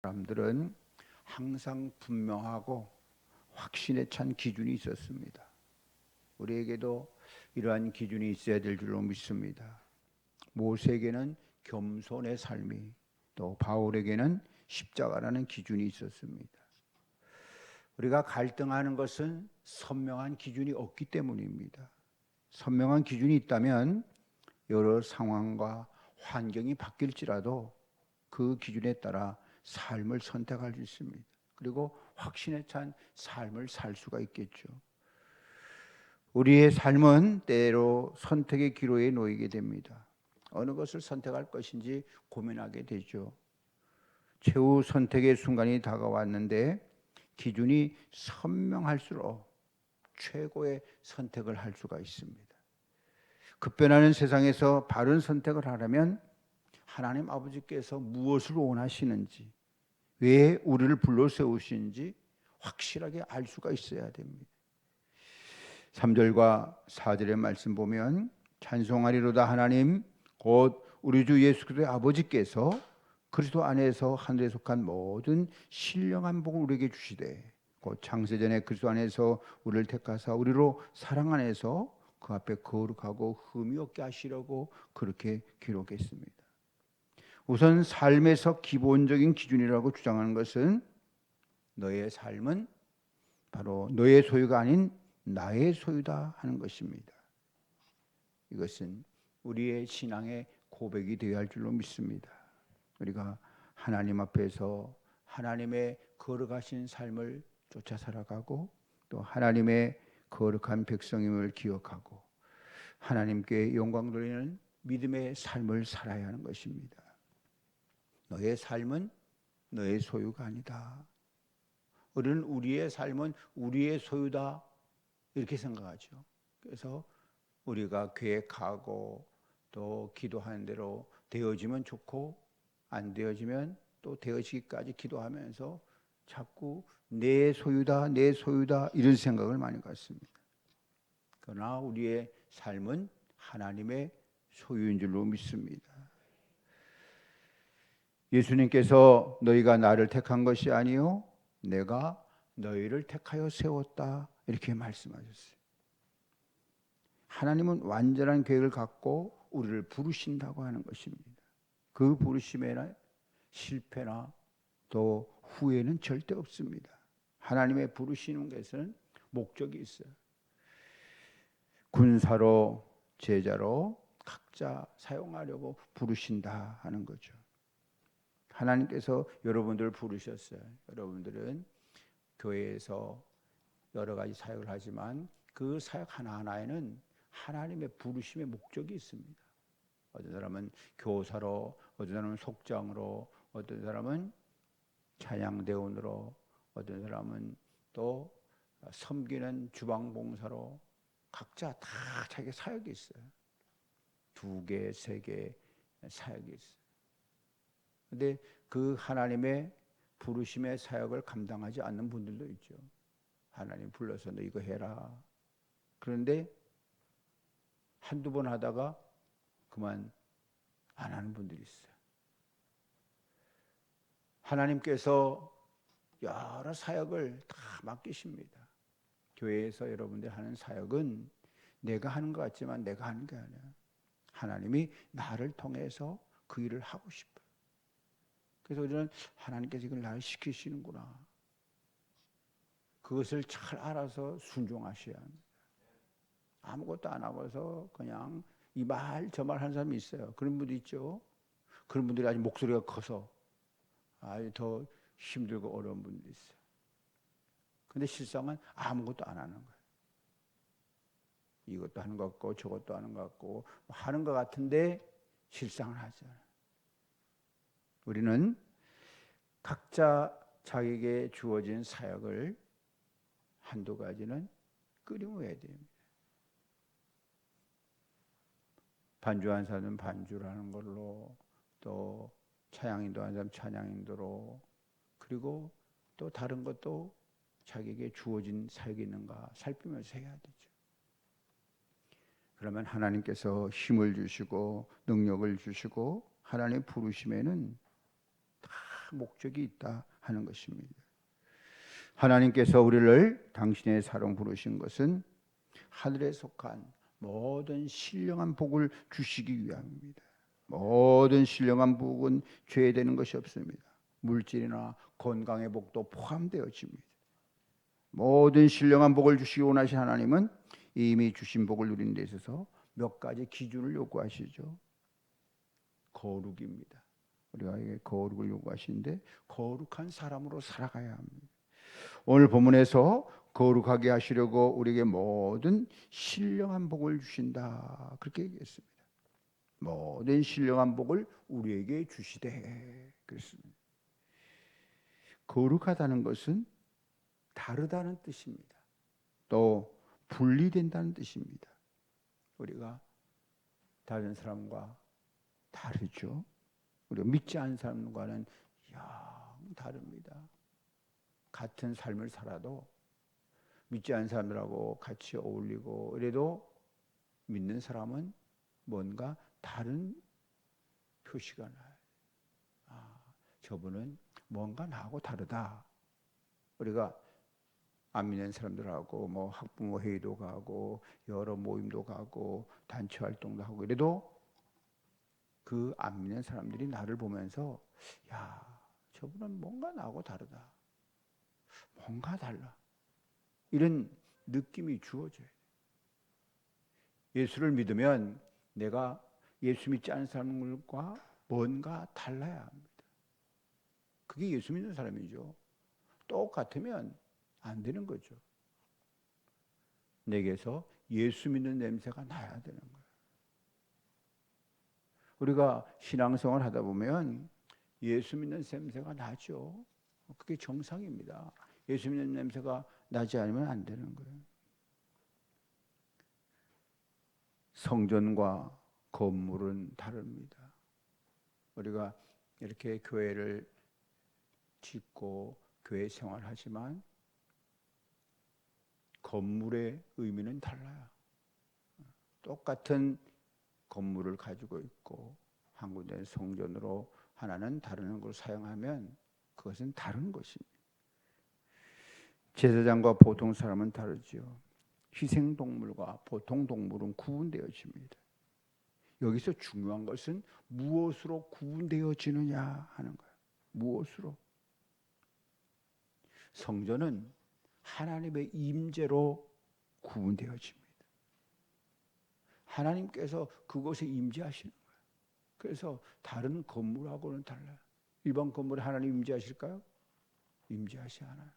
사람들은 항상 분명하고 확신에 찬 기준이 있었습니다. 우리에게도 이러한 기준이 있어야 될 줄로 믿습니다. 모세에게는 겸손의 삶이, 또 바울에게는 십자가라는 기준이 있었습니다. 우리가 갈등하는 것은 선명한 기준이 없기 때문입니다. 선명한 기준이 있다면 여러 상황과 환경이 바뀔지라도 그 기준에 따라 삶을 선택할 수 있습니다. 그리고 확신에 찬 삶을 살 수가 있겠죠. 우리의 삶은 때로 선택의 기로에 놓이게 됩니다. 어느 것을 선택할 것인지 고민하게 되죠. 최후 선택의 순간이 다가왔는데 기준이 선명할수록 최고의 선택을 할 수가 있습니다. 급변하는 세상에서 바른 선택을 하려면 하나님 아버지께서 무엇을 원하시는지, 왜 우리를 불러 세우시는지 확실하게 알 수가 있어야 됩니다. 3절과 4절의 말씀 보면 찬송하리로다 하나님 곧 우리 주 예수 그리스도의 아버지께서 그리스도 안에서 하늘에 속한 모든 신령한 복을 우리에게 주시되 곧 창세전에 그리스도 안에서 우리를 택하사 우리로 사랑 안에서 그 앞에 거룩하고 흠이 없게 하시려고 그렇게 기록했습니다. 우선 삶에서 기본적인 기준이라고 주장하는 것은 너의 삶은 바로 너의 소유가 아닌 나의 소유다 하는 것입니다. 이것은 우리의 신앙의 고백이 되어야 할 줄로 믿습니다. 우리가 하나님 앞에서 하나님의 거룩하신 삶을 쫓아 살아가고 또 하나님의 거룩한 백성임을 기억하고 하나님께 영광 돌리는 믿음의 삶을 살아야 하는 것입니다. 너의 삶은 너의 소유가 아니다. 우리는 우리의 삶은 우리의 소유다 이렇게 생각하죠. 그래서 우리가 계획하고 또 기도하는 대로 되어지면 좋고 안 되어지면 또 되어지기까지 기도하면서 자꾸 내 소유다 내 소유다 이런 생각을 많이 갖습니다. 그러나 우리의 삶은 하나님의 소유인 줄로 믿습니다. 예수님께서 너희가 나를 택한 것이 아니요 내가 너희를 택하여 세웠다 이렇게 말씀하셨어요. 하나님은 완전한 계획을 갖고 우리를 부르신다고 하는 것입니다. 그 부르심에는 실패나 또 후회는 절대 없습니다. 하나님의 부르시는 것은 목적이 있어요. 군사로 제자로 각자 사용하려고 부르신다 하는 거죠. 하나님께서 여러분들을 부르셨어요. 여러분들은 교회에서 여러 가지 사역을 하지만 그 사역 하나하나에는 하나님의 부르심의 목적이 있습니다. 어떤 사람은 교사로, 어떤 사람은 속장으로, 어떤 사람은 찬양대원으로, 어떤 사람은 또 섬기는 주방봉사로 각자 다 자기 사역이 있어요. 2개, 3개 사역이 있어요. 그런데 그 하나님의 부르심의 사역을 감당하지 않는 분들도 있죠. 하나님 불러서 너 이거 해라. 그런데 한두 번 하다가 그만 안 하는 분들이 있어요. 하나님께서 여러 사역을 다 맡기십니다. 교회에서 여러분들 하는 사역은 내가 하는 것 같지만 내가 하는 게 아니야. 하나님이 나를 통해서 그 일을 하고 싶어요. 그래서 우리는 하나님께서 이걸 나를 시키시는구나. 그것을 잘 알아서 순종하셔야 합니다. 아무것도 안 하고서 그냥 이 말 저 말 하는 사람이 있어요. 그런 분도 있죠. 그런 분들이 아주 목소리가 커서 아주 더 힘들고 어려운 분들이 있어요. 근데 실상은 아무것도 안 하는 거예요. 이것도 하는 것 같고 저것도 하는 것 같고 하는 것 같은데 실상은 하지 않아요. 우리는 각자 자기에게 주어진 사역을 한두 가지는 끊임해야 됩니다. 반주한 사람은 반주라는 걸로, 또 찬양인도 한 사람 찬양인도로, 그리고 또 다른 것도 자기에게 주어진 사역이 있는가 살피면서 해야 되죠. 그러면 하나님께서 힘을 주시고 능력을 주시고 하나님 부르심에는 다 목적이 있다 하는 것입니다. 하나님께서 우리를 당신의 사랑 부르신 것은 하늘에 속한 모든 신령한 복을 주시기 위함입니다. 모든 신령한 복은 죄되는 것이 없습니다. 물질이나 건강의 복도 포함되어집니다. 모든 신령한 복을 주시기 원하신 하나님은 이미 주신 복을 누리는 데 있어서 몇 가지 기준을 요구하시죠. 거룩입니다. 우리가 이게 거룩을 요구하시는데 거룩한 사람으로 살아가야 합니다. 오늘 본문에서 거룩하게 하시려고 우리에게 모든 신령한 복을 주신다 그렇게 얘기했습니다. 모든 신령한 복을 우리에게 주시되 그랬습니다. 거룩하다는 것은 다르다는 뜻입니다. 또 분리된다는 뜻입니다. 우리가 다른 사람과 다르죠. 우리가 믿지 않는 사람과는 영 다릅니다. 같은 삶을 살아도 믿지 않는 사람들하고 같이 어울리고 이래도 믿는 사람은 뭔가 다른 표시가 나요. 저분은 뭔가 나하고 다르다. 우리가 안 믿는 사람들하고 뭐 학부모 회의도 가고 여러 모임도 가고 단체 활동도 하고 이래도 그 안 믿는 사람들이 나를 보면서 야, 저분은 뭔가 나하고 다르다. 뭔가 달라. 이런 느낌이 주어져요. 예수를 믿으면 내가 예수 믿지 않은 사람들과 뭔가 달라야 합니다. 그게 예수 믿는 사람이죠. 똑같으면 안 되는 거죠. 내게서 예수 믿는 냄새가 나야 되는 거예요. 우리가 신앙생활 하다 보면 예수 믿는 냄새가 나죠. 그게 정상입니다. 예수 믿는 냄새가 나지 않으면 안 되는 거예요. 성전과 건물은 다릅니다. 우리가 이렇게 교회를 짓고 교회 생활하지만 건물의 의미는 달라요. 똑같은 건물을 가지고 있고 한 군데 성전으로 하나는 다른 걸 사용하면 그것은 다른 것입니다. 제사장과 보통 사람은 다르죠. 희생동물과 보통 동물은 구분되어집니다. 여기서 중요한 것은 무엇으로 구분되어지느냐 하는 거예요. 무엇으로? 성전은 하나님의 임재로 구분되어집니다. 하나님께서 그곳에 임재하시는 거예요. 그래서 다른 건물하고는 달라요. 일반 건물에 하나님 임재하실까요? 임재하시 않아요.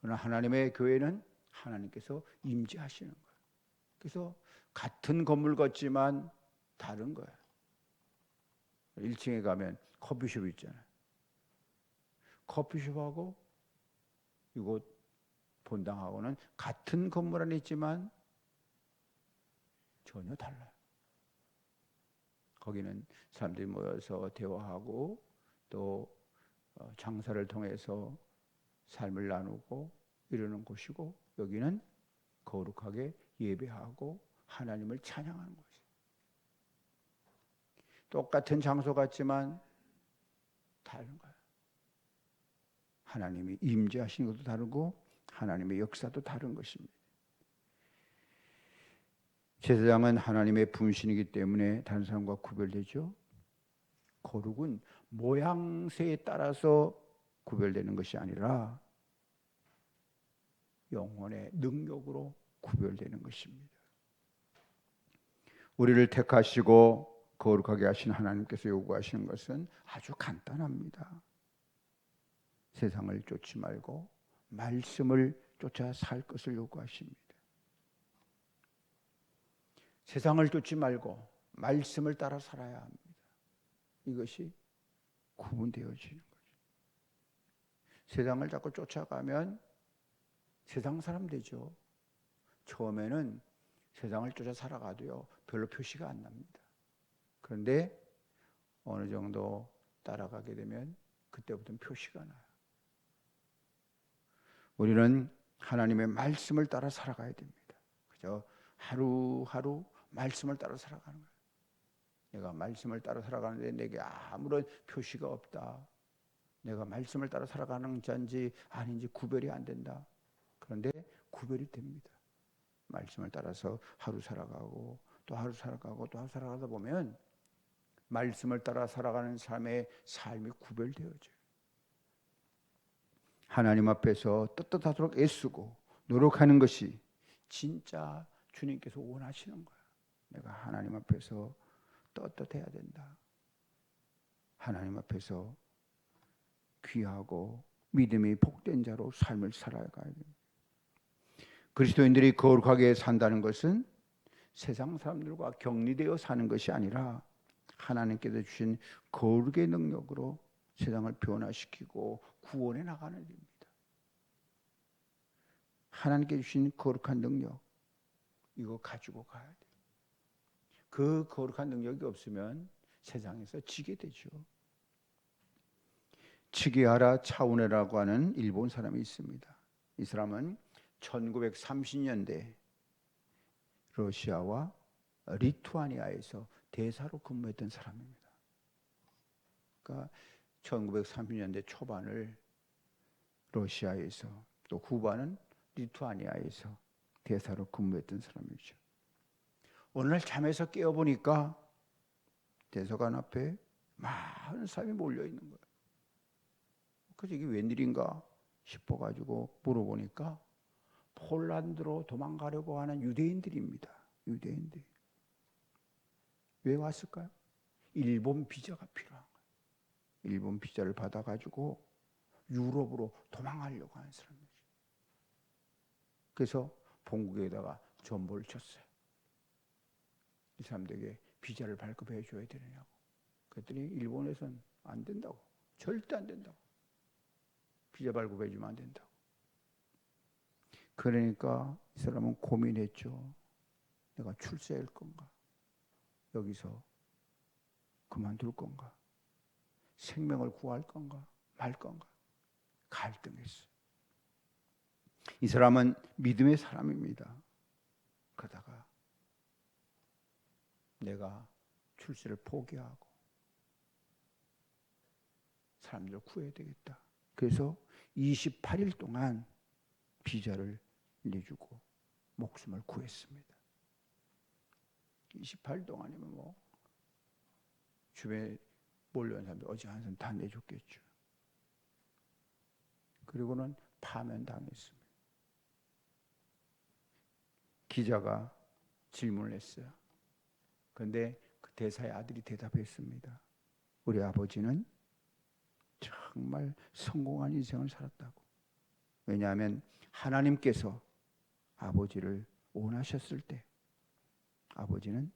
그러나 하나님의 교회는 하나님께서 임재하시는 거예요. 그래서 같은 건물 같지만 다른 거예요. 1층에 가면 커피숍 있잖아요. 커피숍하고 이곳 본당하고는 같은 건물 안에 있지만 전혀 달라요. 거기는 사람들이 모여서 대화하고 또 장사를 통해서 삶을 나누고 이러는 곳이고 여기는 거룩하게 예배하고 하나님을 찬양하는 곳이에요. 똑같은 장소 같지만 다른 거예요. 하나님이 임재하시는 것도 다르고 하나님의 역사도 다른 것입니다. 제사장은 하나님의 분신이기 때문에 다른 사람과 구별되죠. 거룩은 모양새에 따라서 구별되는 것이 아니라 영혼의 능력으로 구별되는 것입니다. 우리를 택하시고 거룩하게 하신 하나님께서 요구하시는 것은 아주 간단합니다. 세상을 쫓지 말고 말씀을 쫓아 살 것을 요구하십니다. 세상을 쫓지 말고 말씀을 따라 살아야 합니다. 이것이 구분되어지는 거죠. 세상을 자꾸 쫓아가면 세상 사람 되죠. 처음에는 세상을 쫓아 살아가도요 별로 표시가 안 납니다. 그런데 어느 정도 따라가게 되면 그때부터는 표시가 나요. 우리는 하나님의 말씀을 따라 살아가야 됩니다. 그죠? 하루하루 말씀을 따라 살아가는 거예요. 내가 말씀을 따라 살아가는데 내게 아무런 표시가 없다. 내가 말씀을 따라 살아가는 자인지 아닌지 구별이 안 된다. 그런데 구별이 됩니다. 말씀을 따라서 하루 살아가고 또 하루 살아가고 또 하루 살아가다 보면 말씀을 따라 살아가는 삶의 삶이 구별되어져요. 하나님 앞에서 떳떳하도록 애쓰고 노력하는 것이 진짜 주님께서 원하시는 거야. 내가 하나님 앞에서 떳떳해야 된다. 하나님 앞에서 귀하고 믿음이 복된 자로 삶을 살아가야 됩니다. 그리스도인들이 거룩하게 산다는 것은 세상 사람들과 격리되어 사는 것이 아니라 하나님께서 주신 거룩의 능력으로 세상을 변화시키고 구원해 나가는 일입니다. 하나님께 주신 거룩한 능력, 이거 가지고 가야 돼요. 그 거룩한 능력이 없으면 세상에서 지게 되죠. 츠기하라 차우네라고 하는 일본 사람이 있습니다. 이 사람은 1930년대 러시아와 리투아니아에서 대사로 근무했던 사람입니다. 그러니까 1930년대 초반을 러시아에서 또 후반은 리투아니아에서 대사로 근무했던 사람이죠. 어느 날 잠에서 깨어보니까 대사관 앞에 많은 사람이 몰려있는 거예요. 그래서 이게 웬일인가 싶어가지고 물어보니까 폴란드로 도망가려고 하는 유대인들입니다. 유대인들. 왜 왔을까요? 일본 비자가 필요한 거예요. 일본 비자를 받아가지고 유럽으로 도망가려고 하는 사람이죠. 그래서 본국에다가 전보를 쳤어요. 이 사람들에게 비자를 발급해 줘야 되느냐고. 그랬더니 일본에서는 안 된다고. 절대 안 된다고. 비자 발급해 주면 안 된다고. 그러니까 이 사람은 고민했죠. 내가 출세할 건가? 여기서 그만둘 건가? 생명을 구할 건가? 말 건가? 갈등했어요. 이 사람은 믿음의 사람입니다. 그러다가 내가 출세를 포기하고 사람들을 구해야 되겠다. 그래서 28일 동안 비자를 내주고 목숨을 구했습니다. 28일 동안이면 뭐 주변에 몰려온 사람들 어지간한 사람 다 내줬겠죠. 그리고는 파면당했습니다. 기자가 질문을 했어요. 그런데 그 대사의 아들이 대답했습니다. 우리 아버지는 정말 성공한 인생을 살았다고. 왜냐하면 하나님께서 아버지를 원하셨을 때 아버지는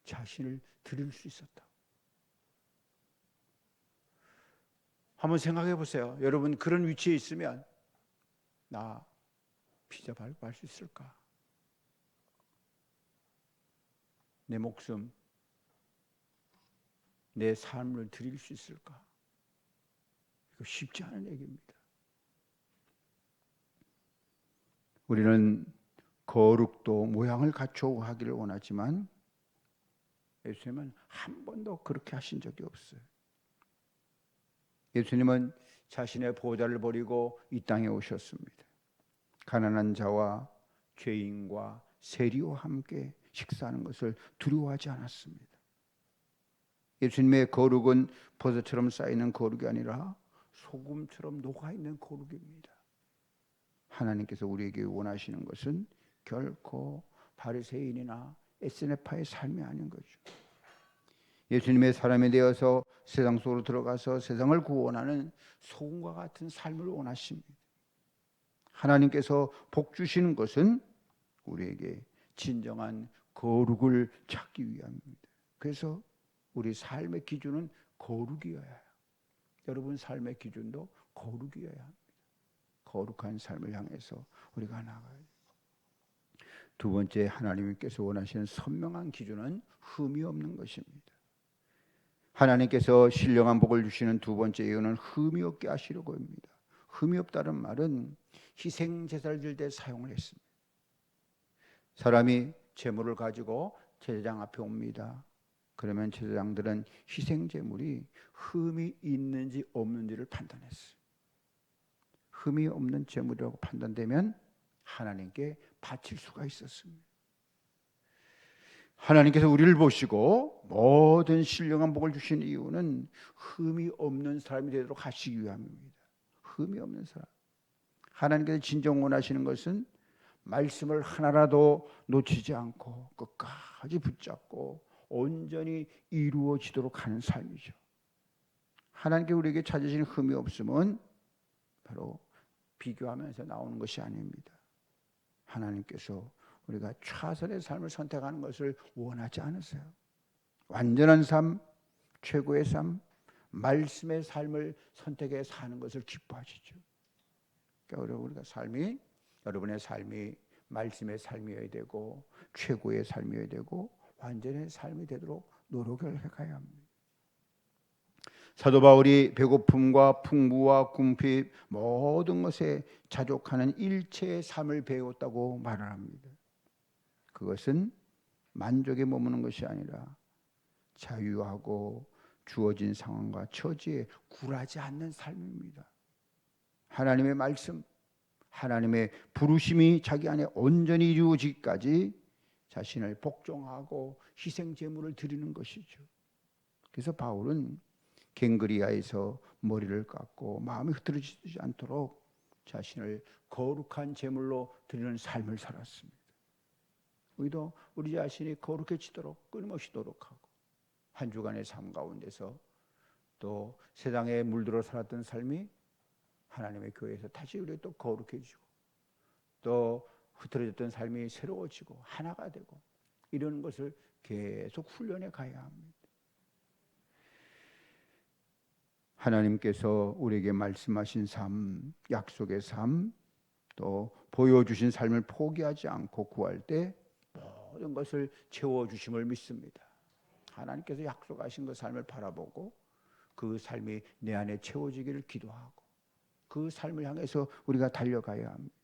자신을 드릴 수 있었다. 한번 생각해 보세요. 여러분 그런 위치에 있으면 나 비자 발급할 수 있을까? 내 목숨, 내 삶을 드릴 수 있을까? 이거 쉽지 않은 얘기입니다. 우리는 거룩도 모양을 갖추어 하기를 원하지만 예수님은 한 번도 그렇게 하신 적이 없어요. 예수님은 자신의 보좌를 버리고 이 땅에 오셨습니다. 가난한 자와 죄인과 세리와 함께 식사하는 것을 두려워하지 않았습니다. 예수님의 거룩은 버섯처럼 쌓이는 거룩이 아니라 소금처럼 녹아있는 거룩입니다. 하나님께서 우리에게 원하시는 것은 결코 바리새인이나 에스네파의 삶이 아닌 거죠. 예수님의 사람이 되어서 세상 속으로 들어가서 세상을 구원하는 소금과 같은 삶을 원하십니다. 하나님께서 복 주시는 것은 우리에게 진정한 거룩을 찾기 위함입니다. 그래서 우리 삶의 기준은 거룩이어야 해요. 여러분 삶의 기준도 거룩이어야 합니다. 거룩한 삶을 향해서 우리가 나가야 돼요. 두 번째, 하나님께서 원하시는 선명한 기준은 흠이 없는 것입니다. 하나님께서 신령한 복을 주시는 두 번째 이유는 흠이 없게 하시려고 합니다. 흠이 없다는 말은 희생 제사를 드릴 때 사용을 했습니다. 사람이 제물을 가지고 제사장 앞에 옵니다. 그러면 제사장들은 희생 제물이 흠이 있는지 없는지를 판단했어요. 흠이 없는 제물이라고 판단되면 하나님께 바칠 수가 있었습니다. 하나님께서 우리를 보시고 모든 신령한 복을 주신 이유는 흠이 없는 사람이 되도록 하시기 위함입니다. 흠이 없는 사람. 하나님께서 진정 원하시는 것은 말씀을 하나라도 놓치지 않고 끝까지 붙잡고 온전히 이루어지도록 하는 삶이죠. 하나님께 우리에게 찾으시는 흠이 없으면 바로 비교하면서 나오는 것이 아닙니다. 하나님께서 우리가 최선의 삶을 선택하는 것을 원하지 않으세요. 완전한 삶, 최고의 삶, 말씀의 삶을 선택해 사는 것을 기뻐하시죠. 그러니까 우리가 여러분의 삶이 말씀의 삶이어야 되고 최고의 삶이어야 되고 완전의 삶이 되도록 노력을 해가야 합니다. 사도 바울이 배고픔과 풍부와 궁핍 모든 것에 자족하는 일체의 삶을 배웠다고 말을 합니다. 그것은 만족에 머무는 것이 아니라 자유하고 주어진 상황과 처지에 굴하지 않는 삶입니다. 하나님의 말씀, 하나님의 부르심이 자기 안에 온전히 이루어지기까지 자신을 복종하고 희생 제물을 드리는 것이죠. 그래서 바울은 갱그리아에서 머리를 깎고 마음이 흐트러지지 않도록 자신을 거룩한 제물로 드리는 삶을 살았습니다. 우리도 우리 자신이 거룩해지도록 끊임없이 노력하고 한 주간의 삶 가운데서 또 세상에 물들어 살았던 삶이 하나님의 교회에서 다시 우리 또 거룩해지고 또 흐트러졌던 삶이 새로워지고 하나가 되고 이런 것을 계속 훈련해 가야 합니다. 하나님께서 우리에게 말씀하신 삶, 약속의 삶, 또 보여주신 삶을 포기하지 않고 구할 때 모든 것을 채워주심을 믿습니다. 하나님께서 약속하신 그 삶을 바라보고 그 삶이 내 안에 채워지기를 기도하고 그 삶을 향해서 우리가 달려가야 합니다.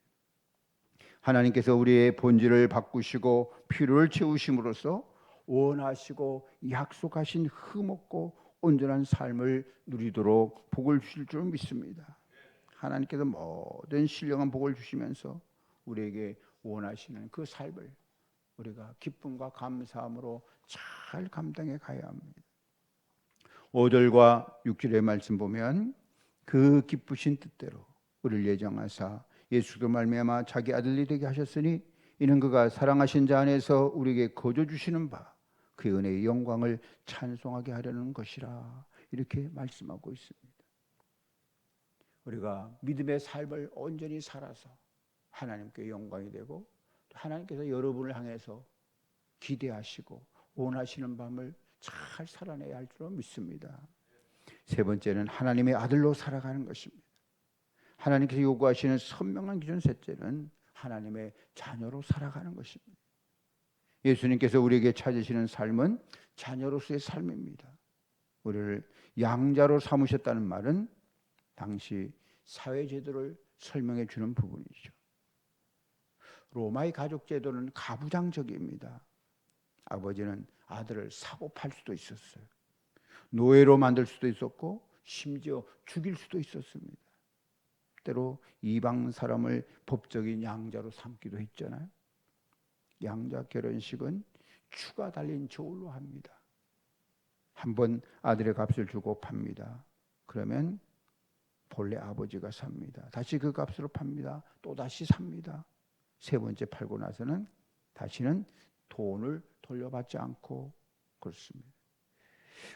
하나님께서 우리의 본질을 바꾸시고 필요를 채우심으로써 원하시고 약속하신 흠없고 온전한 삶을 누리도록 복을 주실 줄 믿습니다. 하나님께서 모든 신령한 복을 주시면서 우리에게 원하시는 그 삶을 우리가 기쁨과 감사함으로 잘 감당해 가야 합니다. 5절과 6절의 말씀 보면 그 기쁘신 뜻대로 우리를 예정하사 예수로 말미암아 자기 아들이 되게 하셨으니 이는 그가 사랑하신 자 안에서 우리에게 거저 주시는 바 그 은혜의 영광을 찬송하게 하려는 것이라 이렇게 말씀하고 있습니다. 우리가 믿음의 삶을 온전히 살아서 하나님께 영광이 되고 하나님께서 여러분을 향해서 기대하시고 원하시는 밤을 잘 살아내야 할 줄 믿습니다. 세 번째는 하나님의 아들로 살아가는 것입니다. 하나님께서 요구하시는 선명한 기준 셋째는 하나님의 자녀로 살아가는 것입니다. 예수님께서 우리에게 찾으시는 삶은 자녀로서의 삶입니다. 우리를 양자로 삼으셨다는 말은 당시 사회제도를 설명해 주는 부분이죠. 로마의 가족제도는 가부장적입니다. 아버지는 아들을 사고 팔 수도 있었어요. 노예로 만들 수도 있었고 심지어 죽일 수도 있었습니다. 때로 이방 사람을 법적인 양자로 삼기도 했잖아요. 양자 결혼식은 추가 달린 저울로 합니다. 한번 아들의 값을 주고 팝니다. 그러면 본래 아버지가 삽니다. 다시 그 값으로 팝니다. 또 다시 삽니다. 세 번째 팔고 나서는 다시는 돈을 돌려받지 않고 그렇습니다.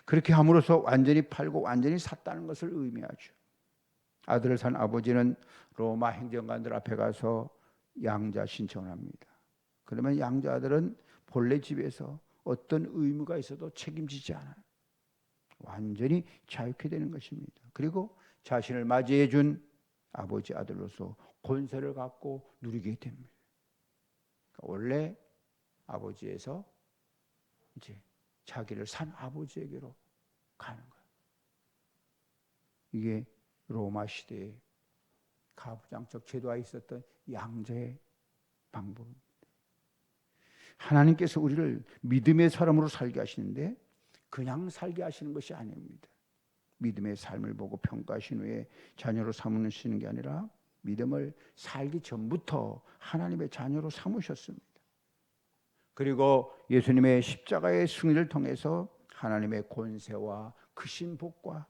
그렇게 함으로써 완전히 팔고 완전히 샀다는 것을 의미하죠. 아들을 산 아버지는 로마 행정관들 앞에 가서 양자 신청을 합니다. 그러면 양자 아들은 본래 집에서 어떤 의무가 있어도 책임지지 않아요. 완전히 자유케 되는 것입니다. 그리고 자신을 맞이해 준 아버지 아들로서 권세를 갖고 누리게 됩니다. 그러니까 원래 아버지에서 이제 자기를 산 아버지에게로 가는 거예요. 이게 로마 시대에 가부장적 제도가 있었던 양자의 방법입니다. 하나님께서 우리를 믿음의 사람으로 살게 하시는데 그냥 살게 하시는 것이 아닙니다. 믿음의 삶을 보고 평가하신 후에 자녀로 삼으시는 게 아니라 믿음을 살기 전부터 하나님의 자녀로 삼으셨습니다. 그리고 예수님의 십자가의 승리를 통해서 하나님의 권세와 크신 복과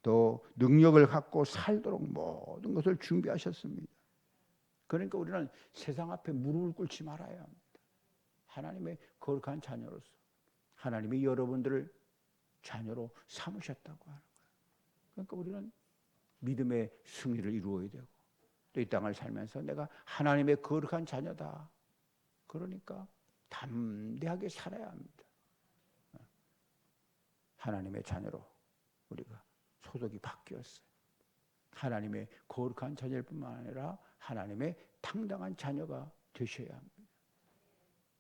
또 능력을 갖고 살도록 모든 것을 준비하셨습니다. 그러니까 우리는 세상 앞에 무릎을 꿇지 말아야 합니다. 하나님의 거룩한 자녀로서 하나님이 여러분들을 자녀로 삼으셨다고 하는 거예요. 그러니까 우리는 믿음의 승리를 이루어야 되고 또 이 땅을 살면서 내가 하나님의 거룩한 자녀다. 그러니까 담대하게 살아야 합니다. 하나님의 자녀로 우리가 소속이 바뀌었어요. 하나님의 거룩한 자녀일 뿐만 아니라 하나님의 당당한 자녀가 되셔야 합니다.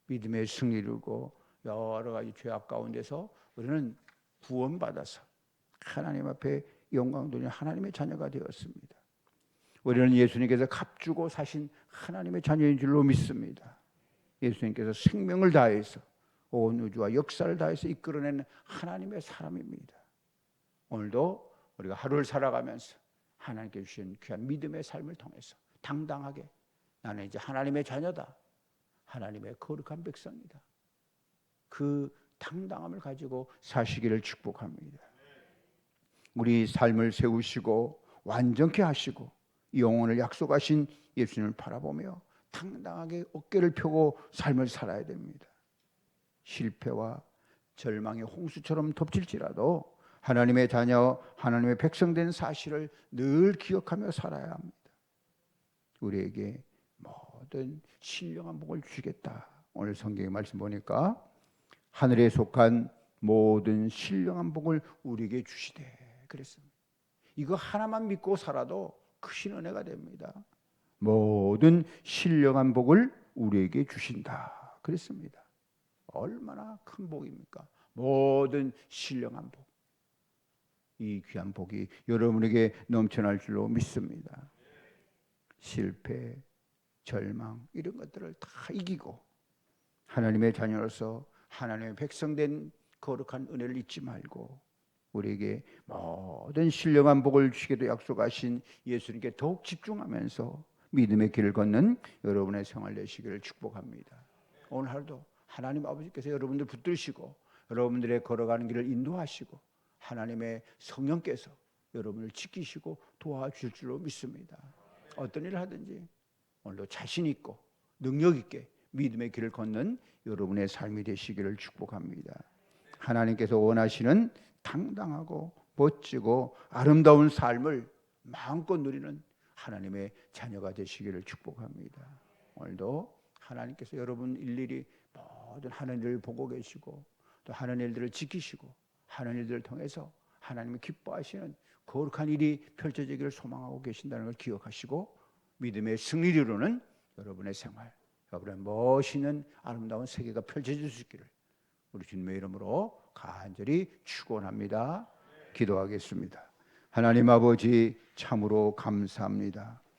믿음의 승리를 이루고 여러 가지 죄악 가운데서 우리는 구원받아서 하나님 앞에 영광 돌리는 하나님의 자녀가 되었습니다. 우리는 예수님께서 값주고 사신 하나님의 자녀인 줄로 믿습니다. 예수님께서 생명을 다해서 온 우주와 역사를 다해서 이끌어내는 하나님의 사람입니다. 오늘도 우리가 하루를 살아가면서 하나님께 주신 귀한 믿음의 삶을 통해서 당당하게 나는 이제 하나님의 자녀다. 하나님의 거룩한 백성이다. 그 당당함을 가지고 사시기를 축복합니다. 우리 삶을 세우시고 완전케 하시고 영혼을 약속하신 예수님을 바라보며 당당하게 어깨를 펴고 삶을 살아야 됩니다. 실패와 절망의 홍수처럼 덮칠지라도 하나님의 자녀, 하나님의 백성된 사실을 늘 기억하며 살아야 합니다. 우리에게 모든 신령한 복을 주시겠다. 오늘 성경의 말씀 보니까 하늘에 속한 모든 신령한 복을 우리에게 주시되 그랬습니다. 이거 하나만 믿고 살아도 크신 은혜가 됩니다. 모든 신령한 복을 우리에게 주신다. 그랬습니다. 얼마나 큰 복입니까? 모든 신령한 복. 이 귀한 복이 여러분에게 넘쳐날 줄로 믿습니다. 실패, 절망 이런 것들을 다 이기고 하나님의 자녀로서 하나님의 백성된 거룩한 은혜를 잊지 말고 우리에게 모든 신령한 복을 주시기도 약속하신 예수님께 더욱 집중하면서 믿음의 길을 걷는 여러분의 생활 되시기를 축복합니다. 오늘 하루도 하나님 아버지께서 여러분들 붙들으시고 여러분들의 걸어가는 길을 인도하시고 하나님의 성령께서 여러분을 지키시고 도와주실 줄로 믿습니다. 어떤 일을 하든지 오늘도 자신 있고 능력 있게 믿음의 길을 걷는 여러분의 삶이 되시기를 축복합니다. 하나님께서 원하시는 당당하고 멋지고 아름다운 삶을 마음껏 누리는 하나님의 자녀가 되시기를 축복합니다. 오늘도 하나님께서 여러분 일일이 모든 하는 일을 보고 계시고 또 하는 일들을 지키시고 하는 일들을 통해서 하나님이 기뻐하시는 거룩한 일이 펼쳐지기를 소망하고 계신다는 걸 기억하시고 믿음의 승리를 이루는 여러분의 생활, 여러분의 멋있는 아름다운 세계가 펼쳐질 수 있기를 우리 주님의 이름으로 간절히 축원합니다. 기도하겠습니다. 하나님 아버지 참으로 감사합니다.